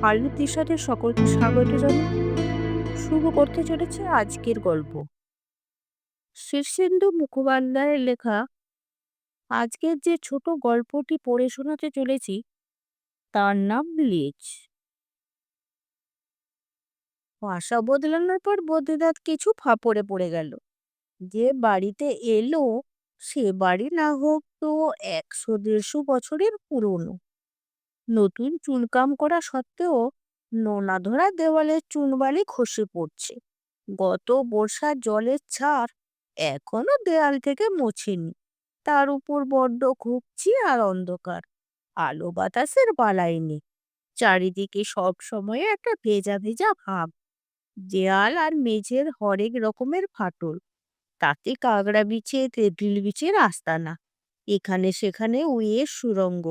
আলুর দিশাতে সকলকে স্বাগত জানাই। শুরু করতে চলেছে আজকের গল্প। শীর্ষেন্দু মুখোপাধ্যায়ের লেখা আজকের যে ছোট গল্পটি পড়ে শোনাতে চলেছি তার নাম লেজ। ভাষা বদলানোর পর বদ্রীনাথ কিছু ফাঁপড়ে পড়ে গেল। যে বাড়িতে এলো সে বাড়ি না হোক তো 100-150 বছরের পুরনো। নতুন চুনকাম করা সত্ত্বেও নোনা ধরা দেওয়ালের চুনবালি খসে পড়ছে। গত বর্ষার জলের ছাড় এখনো দেয়াল থেকে মোছেনি। তার উপর বড্ড ঘুপচি আর অন্ধকার, আলো বাতাসের বালাই নেই। চারিদিকে সব সময় একটা ভেজা ভেজা ভাব। দেয়াল আর মেঝের হরেক রকমের ফাটল, তাতে কাগড়া বিছে তেঁতুল বিছের আস্তানা। এখানে সেখানে উইয়ের সুরঙ্গ,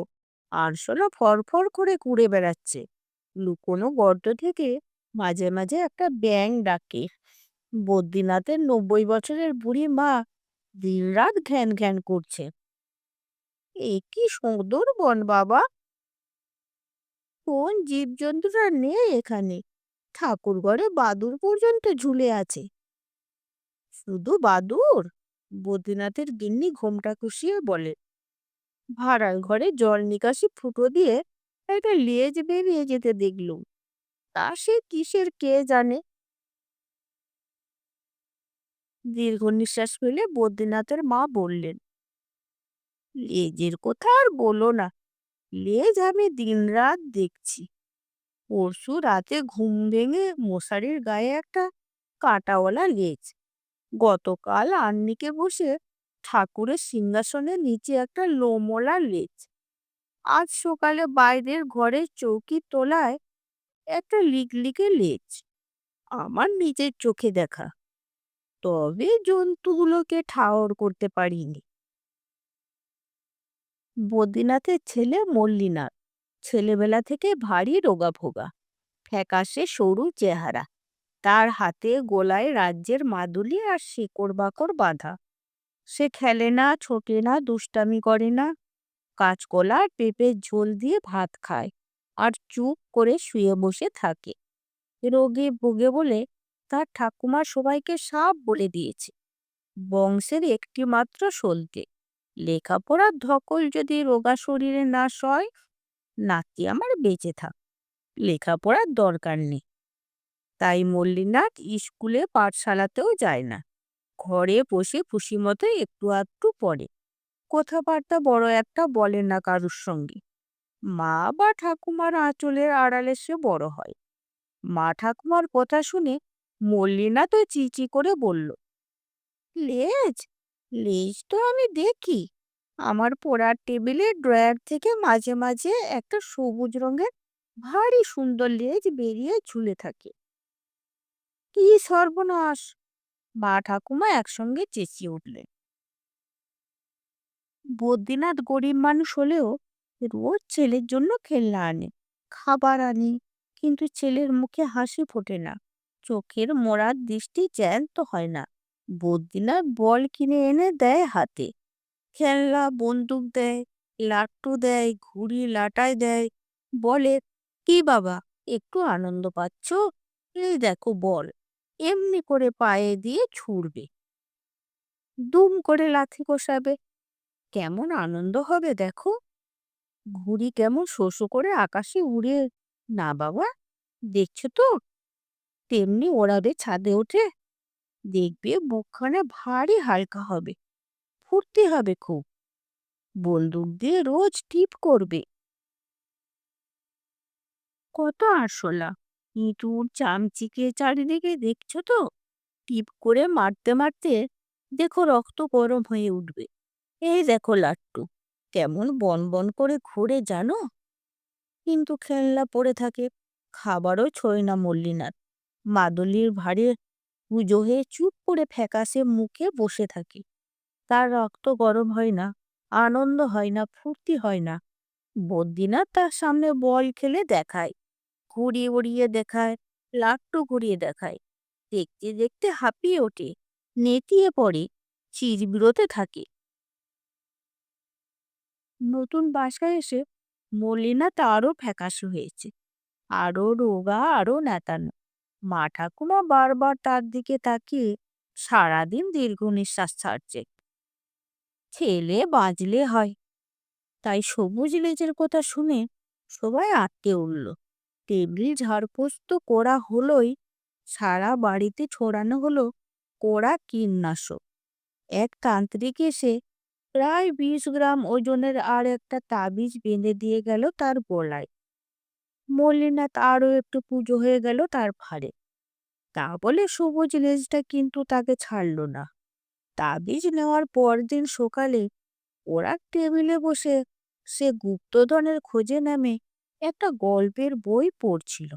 আরশোলা ফরফর করে ঘুরে বেড়াচ্ছে। লুকোনো গর্ত থেকে মাঝে মাঝে একটা ব্যাঙ ডাকে। বদ্রীনাথের 90 বছরের বুড়ি মা দিনরাত ঘ্যান ঘ্যান করছে। এ কি সুন্দর বন বাবা! কোন জীবজন্তুরা নেই এখানে। ঠাকুর ঘরে বাদুর পর্যন্ত ঝুলে আছে। শুধু বাদুর? বদ্রীনাথের গিন্নি ঘোমটা খুশিয়ে বলে। ভাড়ার ঘরে জল নিকাশি ফুটো দিয়ে একটা লেজ বেরিয়ে যেতে দেখলুম। তা সে কিসের কে জানে। দীর্ঘ নিঃশ্বাস ফেলে বদ্রীনাথের মা বললেন, লেজের কথা আর বলো না। লেজ আমি দিনরাত দেখছি। পরশু রাতে ঘুম ভেঙে মশারির গায়ে একটা কাঁটাওয়ালা লেজ। গতকাল আহ্নিকে বসে ঠাকুরের সিংহাসনের নিচে একটা লোমওয়ালা লেজ। আজ সকালে বাইরের ঘরের চৌকির তলায় একটা লিকলিকে লেজ। আমার নিজের চোখে দেখা। তবে জন্তুগুলোকে ঠাহর করতে পারিনি। বদ্রীনাথের ছেলে মল্লিনাথ ছেলেবেলা থেকে ভারী রোগাভোগা, ফ্যাকাশে সরু চেহারা। তার হাতে গোলায় রাজ্যের মাদুলি আর শিকড় বাকড় বাঁধা। সে খেলে না, ছোটে না, দুষ্টামি করে না। কাঁচকলা আর পেঁপের ঝোল দিয়ে ভাত খায় আর চুপ করে শুয়ে বসে থাকে। রোগে ভোগে বলে তার ঠাকুমা সবাইকে সব বলে দিয়েছে। বংশের একটি মাত্র সলতে, লেখাপড়ার ধকল যদি রোগা শরীরে না সয়, নাতি আমার বেঁচে থাক, লেখাপড়ার দরকার নেই। তাই মল্লিনাথ স্কুলে পাঠশালাতেও যায় না। ঘরে বসে খুশি মতো একটু আধটু পড়ে। কথাবার্তা বড় একটা বলে না কারুর সঙ্গে। মা বা ঠাকুমার আঁচলের আড়ালে সে বড় হয়। মা ঠাকুমার কথা শুনে মল্লিনাথ তো চিচি করে বলল, লেজ? লেজ তো আমি দেখি। আমার পড়ার টেবিলের ড্রয়ার থেকে মাঝে মাঝে একটা সবুজ রঙের ভারী সুন্দর লেজ বেরিয়ে ঝুলে থাকে। কি সর্বনাশ! মা ঠাকুমা একসঙ্গে চেঁচিয়ে উঠলেন। বদ্রীনাথ গরিব মানুষ হলেও রোজ ছেলের জন্য খেলনা আনে, খাবার আনে, কিন্তু ছেলের মুখে হাসি ফোটে না। চোখের মোড়ার দৃষ্টি জ্যান্ত হয় না। বদ্রীনাথ বল কিনে এনে দেয় হাতে, খেলনা বন্দুক দেয়, লাট্টু দেয়, ঘুড়ি লাটাই দেয়। বলে, কি বাবা, একটু আনন্দ পাচ্ছ? এই দেখো বল, এমনি করে পায়ে দিয়ে ছুড়বে, দুম করে লাথি কষাবে, কেমন আনন্দ হবে দেখো। ঘুড়ি কেমন শো শো করে আকাশে উড়ে, না বাবা, দেখছো তো, তেমনি ওড়াবে ছাদে ওঠে। দেখবে বুকখানে ভারী হালকা হবে, ফুর্তি হবে খুব। বন্দুক দিয়ে রোজ টিপ করবে। কত আরশোলা, ইঁদুর চামচিকে চারিদিকে দেখছো তো। টিপ করে মারতে মারতে দেখো রক্ত গরম হয়ে উঠবে। এই দেখো লাট্টু কেমন বন বন করে ঘুরে জানো। কিন্তু খেলনা পড়ে থাকে, খাবারও ছোঁয় না মল্লিনাথ। মাদুলির ভারে পুজো হয়ে চুপ করে ফ্যাকাশে মুখে বসে থাকে। তার রক্ত গরম হয় না, আনন্দ হয় না, ফুর্তি হয় না। বদ্রীনাথ তার সামনে বল খেলে দেখায়, ঘুরিয়ে উড়িয়ে দেখায়, লাট্টু ঘুরিয়ে দেখায়। দেখতে দেখতে হাঁপিয়ে ওঠে, নেতিয়ে পড়ে, চিরবিরতে থাকে। নতুন বাসায় এসে মলিনা তারও ফ্যাকাশে হয়েছে। আরো রোগা আরো নেতানো। মা ঠাকুমা বারবার তার দিকে তাকিয়ে সারাদিন দীর্ঘ নিঃশ্বাস ছাড়ছে। ছেলে বাঁচলে হয়। তাই সবুজ লেজের কথা শুনে সবাই আটকে উঠল। টেবিল ঝাড়পোছ তো করা হলোই, সারা বাড়িতে ছড়ানো হলো কড়া কীটনাশক। এক তান্ত্রিক এসে প্রায় 20 গ্রাম ওজনের আর একটা তাবিজ বেঁধে দিয়ে গেল তার গলায়। মল্লিনাথ আরও একটু পুজো হয়ে গেল তার ভারে। তা বলে সবুজ লেজটা কিন্তু তাকে ছাড়ল না। তাবিজ নেওয়ার পরদিন সকালে ওরা টেবিলে বসে সে গুপ্তধনের খোঁজে নামে একটা গল্পের বই পড়ছিল।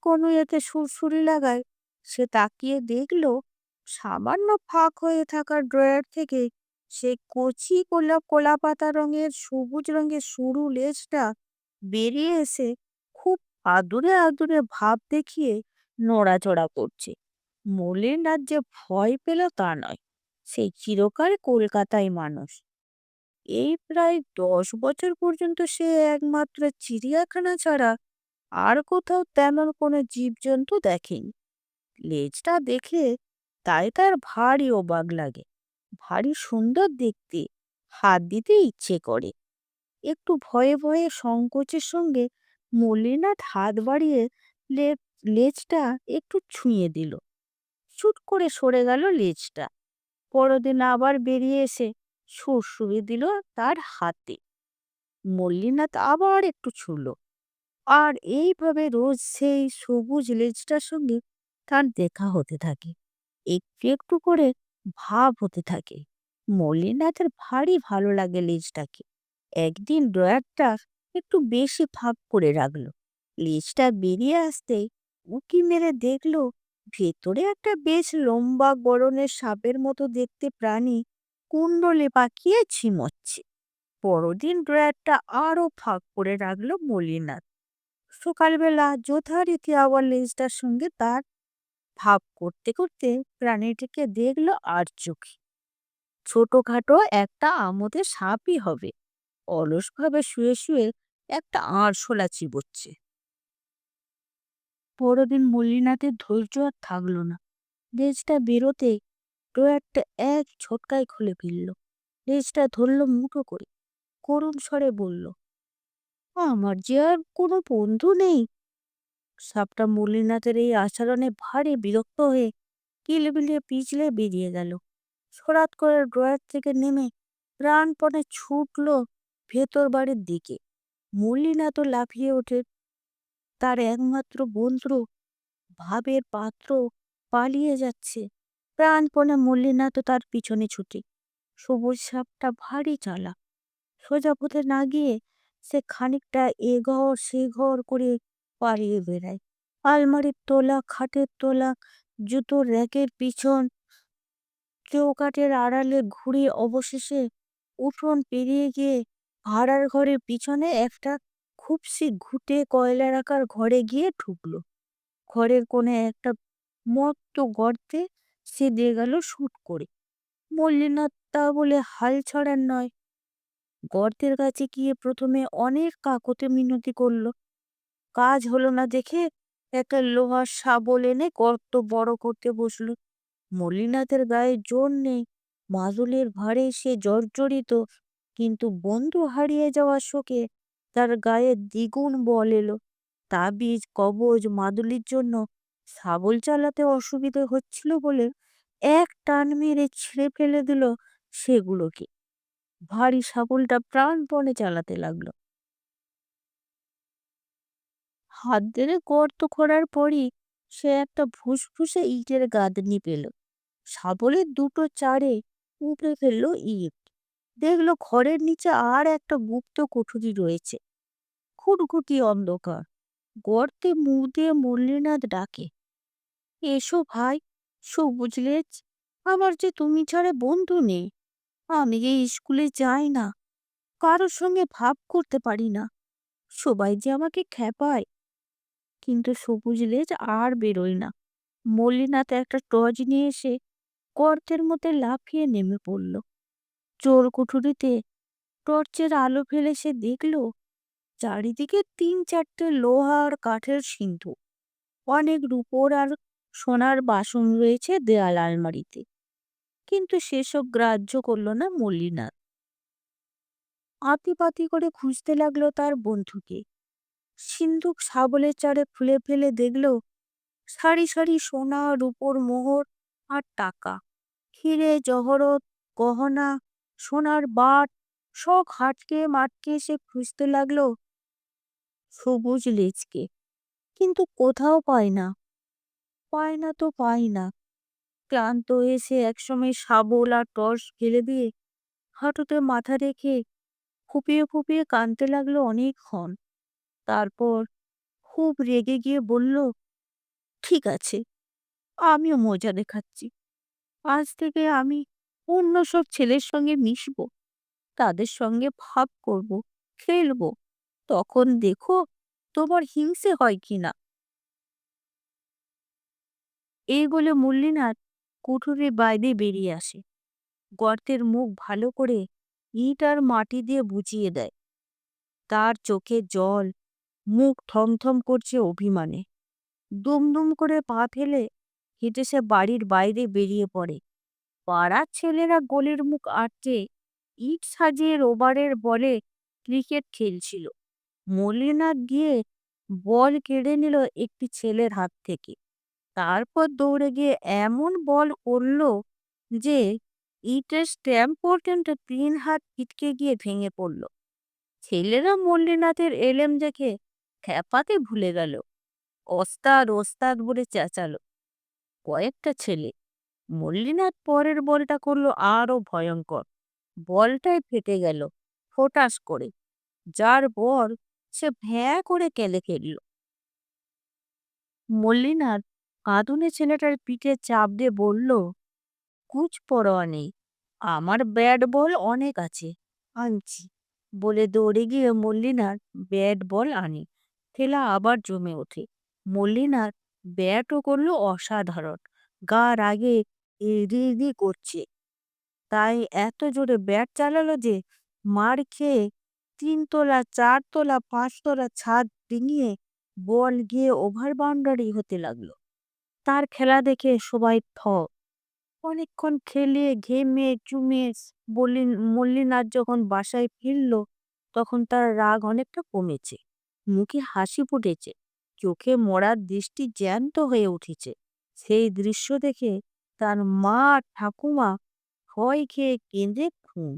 কোনো এতে সুরসুরি লাগায় সে তাকিয়ে দেখল সামান্য ফাঁক হয়ে থাকা ড্রয়ার থেকে সে কচি কোলা পাতা রঙের সবুজ রঙের সরু লেজটা বেরিয়ে এসে খুব আদুরে আদুরে ভাব দেখিয়ে নড়াচড়া করছে। মলিনাথ যে ভয় পেল তা নয়, সেই চিরকাল কলকাতায় মানুষ। এই প্রায় 10 বছর পর্যন্ত সে একমাত্র চিড়িয়াখানা ছাড়া আর কোথাও তেমন কোনো জীবজন্তু দেখেনি। লেজটা দেখে তাই তার ভারী অবাক লাগে, ভারী সুন্দর দেখতে, হাত দিতে ইচ্ছে করে। একটু ভয়ে ভয়ে সংকোচের সঙ্গে মল্লিনাথ হাত বাড়িয়ে লেজটা একটু ছুঁয়ে দিল। চুট করে সরে গেল লেজটা। পরদিন আবার বেরিয়ে এসে সুড়সুড়ি দিল তার হাতে। মল্লিনাথ আবার একটু ছুঁল। আর এইভাবে রোজ সেই সবুজ লেজটার সঙ্গে তার দেখা হতে থাকে, একটু একটু করে ভাব হতে থাকে। মল্লিনাথের ভারী ভালো লাগে লেজটাকে। একদিন ড্রয়ারটা একটু বেশি ফাঁক করে রাখলো। লেজটা বেরিয়ে আসতেই উঁকি মেরে দেখলো ভেতরে একটা বেশ লম্বা গড়নের সাপের মতো দেখতে প্রাণী কুণ্ডলে পাকিয়ে ঝিমোচ্ছে। পরদিন ড্রয়ারটা আরো ফাঁক করে রাখলো মল্লিনাথ। সকালবেলা যথারীতি আবার লেজটার সঙ্গে তার ভাব করতে করতে প্রাণীটিকে দেখলো আর চোখে। ছোটখাটো একটা আমোদে সাপই হবে, অলসভাবে শুয়ে শুয়ে একটা আরশোলা চিবোচ্ছে। পরদিন মল্লিনাথের ধৈর্য আর থাকলো না। লেজটা বেরোতে ড্রয়ারটা এক ঝটকায় খুলে ফেলল। লেজটা ধরল মুঠো করে, করুণ স্বরে বলল, আমার যে আর কোনো বন্ধু নেই। সাপটা মল্লিনাথের এই আচরণে ভারী বিরক্ত হয়ে কিলবিলিয়ে পিছলে বেরিয়ে গেল। হঠাৎ করে ড্রয়ার থেকে নেমে প্রাণপণে ছুটল ভেতর বাড়ির দিকে। মল্লিনাথও লাফিয়ে ওঠে। তার একমাত্র বন্ধু ভাবের পাত্র পালিয়ে যাচ্ছে। প্রাণপণে মল্লিনাথও তার পিছনে ছুটে। সবুজ সাপটা ভারী চালাক। সোজা পথে না গিয়ে সে খানিকটা এ ঘর সে ঘর করে পালিয়ে বেড়ায়। আলমারির তোলা, খাটের তোলা, জুতোর র্যাকের পিছন, চৌকাঠের আড়ালে ঘুরে অবশেষে উঠোন পেরিয়ে গিয়ে ভাড়ার ঘরের পিছনে একটা খুবসি ঘুঁটে কয়লা রাখার ঘরে গিয়ে ঢুকলো। ঘরের কোণে একটা মস্ত গর্তে সে দিয়ে গেল শুট করে। মল্লিনাথ তা বলে হাল ছাড়ার নয়। গর্তের কাছে গিয়ে প্রথমে অনেক কাকতে মিনতি করলো। কাজ হলো না দেখে একটা লোহার শাবল এনে গর্ত বড় করতে বসলো। মল্লিনাথের গায়ে জোর নেই, মাদুলের ভারে সে জর্জরিত, কিন্তু বন্ধু হারিয়ে যাওয়ার শোকে তার গায়ে দ্বিগুণ বল এলো। তাবিজ কবজ মাদুলির জন্য শাবল চালাতে অসুবিধে হচ্ছিল বলে এক টান মেরে ছিঁড়ে ফেলে দিল সেগুলোকে। ভারী শাবলটা প্রাণপণে চালাতে লাগলো। হাত ধরে গর্ত খোঁড়ার পরই সে একটা ফুসফুসে ইটের গাঁথনি পেল। শাবলের দুটো চারে উপড়ে ফেললো ইট। দেখলো ঘরের নিচে আর একটা গুপ্ত কুঠুরি রয়েছে। খুটখুটি অন্ধকার। গর্তে মুখ দিয়ে মল্লিনাথ ডাকে, এসো ভাই, সবুজ লেজ। আমার যে তুমি ছাড়া বন্ধু নেই। আমি এই স্কুলে যাই না, কারোর সঙ্গে ভাব করতে পারি না। সবাই যে আমাকে খেপায়। কিন্তু সবুজ লেজ আর বেরোয় না। মল্লিনাথ একটা টর্চ নিয়ে এসে গর্তের মধ্যে লাফিয়ে নেমে পড়ল। চোর কুঠুরিতে টর্চের আলো ফেলে সে দেখল চারিদিকে ৩-৪টে লোহা আর কাঠের সিন্ধু, অনেক রূপোর আর সোনার বাসন রয়েছে দেয়াল আলমারিতে। কিন্তু সেসব গ্রাহ্য করল না মল্লিনাথ। আতিপাতি করে খুঁজতে লাগলো তার বন্ধুকে। সিন্ধুক শাবলের চারে খুলে ফেলে দেখল সারি সারি সোনা, রূপোর মোহর আর টাকা, হিরে জহরত, গহনা, সোনার বাট, সব হাটকে মাটকে সে খুঁজতে লাগলো সবুজ লেজকে। কিন্তু কোথাও পায় না। পায় না তো পায় না। ক্লান্ত হয়ে সে একসময় শাবল আর টর্চ ফেলে দিয়ে হাঁটুতে মাথা রেখে ফুপিয়ে ফুপিয়ে কাঁদতে লাগলো অনেকক্ষণ। তারপর খুব রেগে গিয়ে বলল, ঠিক আছে, আমিও মজা দেখাচ্ছি। আজ থেকে আমি অন্য সব ছেলের সঙ্গে মিশবো, তাদের সঙ্গে ভাব করব, খেলবো। তখন দেখো তোমার হিংসে হয় কিনা। এই বলে মল্লিনাথ কুঠুরির বাইরে বেরিয়ে আসে। গর্তের মুখ ভালো করে ইট আর মাটি দিয়ে বুঝিয়ে দেয়। তার চোখে জল, মুখ থমথম করছে অভিমানে। দুমদুম করে পা ফেলে হেঁটে সে বাড়ির বাইরে বেরিয়ে পড়ে। পাড়ার ছেলেরা গলির মুখ আটকে ইট সাজিয়ে রোবারের বলে ক্রিকেট খেলছিল। মল্লিনাথ গিয়ে বল কেড়ে নিল একটি ছেলের হাত থেকে। তারপর দৌড়ে গিয়ে এমন বল করল যে ইটের স্ট্যাম্প পর্যন্ত ৩ হাত ছিটকে গিয়ে ভেঙে পড়ল। ছেলেরা মল্লিনাথের এলেম দেখে খেপাতে ভুলে গেল। ওস্তাদ ওস্তাদ বলে চেঁচালো কয়েকটা ছেলে। মল্লিনাথ পরের বলটা করলো আরো ভয়ঙ্কর। বলটাই ফেটে গেল ফোটাস করে। যার বল সে ভ্যাঁ করে কেঁদে ফেলল। মল্লিনাথ কাঁদুনে ছেলেটার পিঠে চাপ দিয়ে বলল, কুছ পরোয়া নেই, আমার ব্যাট বল অনেক আছে, আনছি। বলে দৌড়ে গিয়ে মল্লিনাথ ব্যাট বল আনে। খেলা আবার জমে ওঠে। মল্লিনাথ ব্যাটও করলো অসাধারণ। গা রাগে ইরি করছে। তাই এত জোরে ব্যাট চালালো যে মার খেয়ে ৩ তলা, ৪ তলা, ৫ তলা ছাদ ডিঙিয়ে বল গিয়ে ওভার বাউন্ডারি হতে লাগলো। তার খেলা দেখে সবাই থ। অনেকক্ষণ খেলে ঘেমে চুমে মল্লিনাথ যখন বাসায় ফিরল তখন তার রাগ অনেকটা কমেছে। মুখে হাসি ফুটেছে। চোখে মরার দৃষ্টি জ্যান্ত হয়ে উঠেছে। সেই দৃশ্য দেখে তার মা আর ঠাকুমা ভয় খেয়ে কেঁদে খুন।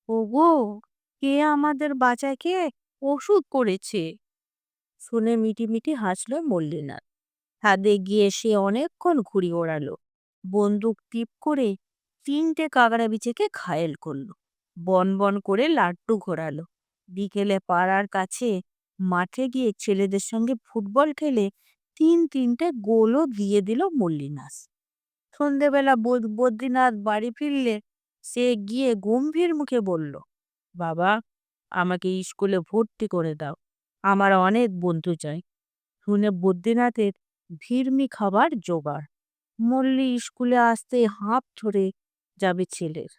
ওগো, কে আমাদের বাঁচাকে ওষুধ করেছে। শুনে মিটিমিটি হাসল মল্লিনাথ। ছাদে গিয়ে সে অনেকক্ষণ ঘুড়ি ওড়ালো। বন্দুক টিপ করে ৩টে কাকড়া বিছেকে ঘায়েল করলো। বন বন করে লাড্ডু ঘোরালো। বিকেলে পাড়ার কাছে মাঠে গিয়ে ছেলেদের সঙ্গে ফুটবল খেলে ৩-৩টে গোলও দিয়ে দিল মল্লিনাথ। সন্ধেবেলা বদ্রীনাথ বাড়ি ফিরলে সে গিয়ে গম্ভীর মুখে বলল, বাবা, আমাকে স্কুলে ভর্তি করে দাও, আমার অনেক বন্ধু চাই। শুনে বদ্রীনাথের ভিড়মি খাবার জোগাড়। মল্লি স্কুলে আসতে হাঁপ ধরে যাবে ছেলের।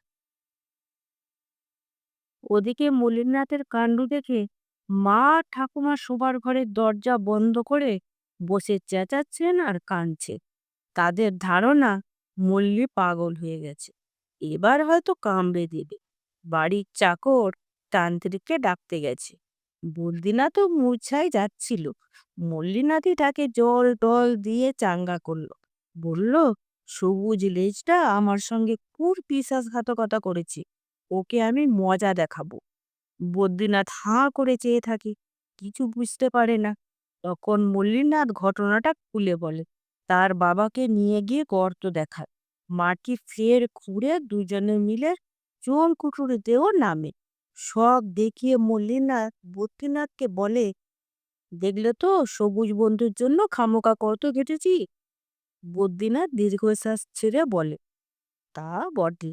ওদিকে মল্লিনাথের কাণ্ড দেখে মা ঠাকুমা শোবার ঘরের দরজা বন্ধ করে বসে চেঁচাচ্ছেন আর কাঁদছে। তাদের ধারণা মল্লি পাগল হয়ে গেছে, এবার হয়তো কামড়ে দেবে। বাড়ির চাকর তান্ত্রিককে ডাকতে গেছে। বদ্রীনাথও মূর্ছায় যাচ্ছিল। মল্লিনাথই তাকে জল টল দিয়ে চাঙ্গা করলো। বলল, সবুজ লেজটা আমার সঙ্গে খুব বিশ্বাসঘাতকতা করেছে, ওকে আমি মজা দেখাবো। বদ্রীনাথ হাঁ করে চেয়ে থাকে, কিছু বুঝতে পারে না। তখন মল্লিনাথ ঘটনাটা খুলে বলে। তার বাবাকে নিয়ে গিয়ে গর্ত দেখায়। মাটি ফের খুঁড়ে দুজনে মিলে চোর কুঠুরিতেও নামে। সব দেখিয়ে মল্লিনাথ বদ্রীনাথকে বলে, দেখলে তো সবুজ বন্ধুর জন্য খামোকা কত ঘেটেছি। বদ্রীনাথ দীর্ঘশ্বাস ছেড়ে বলে, তা বটে।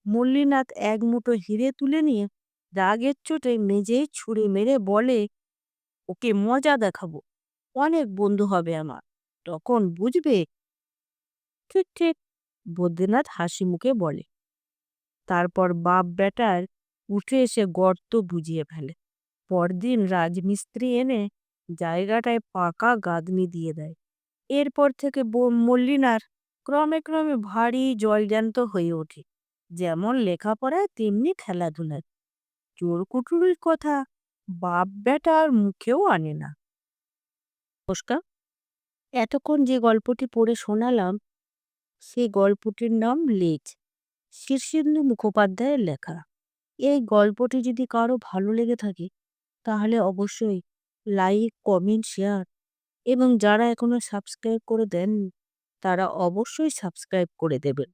মল্লিনাথ এক মুঠো হিরে তুলে নিয়ে রাগের চোটে মেঝেই ছুঁড়ে মেরে বলে, ওকে মজা দেখাবো, অনেক বন্ধু হবে আমার, তখন বুঝবে। ঠিক ঠিক, বদ্রীনাথ হাসি মুখে বলে। তারপর বাপ বেটার উঠে এসে গর্ত বুঝিয়ে ফেলে। পরদিন রাজমিস্ত্রি এনে জায়গাটায় পাকা গাঁথনি দিয়ে দেয়। এরপর থেকে মল্লিনার ক্রমে ক্রমে ভারী জলজ্যান্ত হয়ে ওঠে, যেমন লেখাপড়ায় তেমনি খেলাধুলায়। চোরকুটুরির কথা বাপ বেটার মুখেও আনে না। নমস্কার, এতক্ষণ যে গল্পটি পড়ে শোনালাম সেই গল্পটির নাম লেজ, শীর্ষেন্দু মুখোপাধ্যায়ের লেখা। এই গল্পটি যদি কারো ভালো লেগে থাকে তাহলে অবশ্যই লাইক, কমেন্ট, শেয়ার এবং যারা এখনো সাবস্ক্রাইব করে দেননি তারা অবশ্যই সাবস্ক্রাইব করে দেবেন।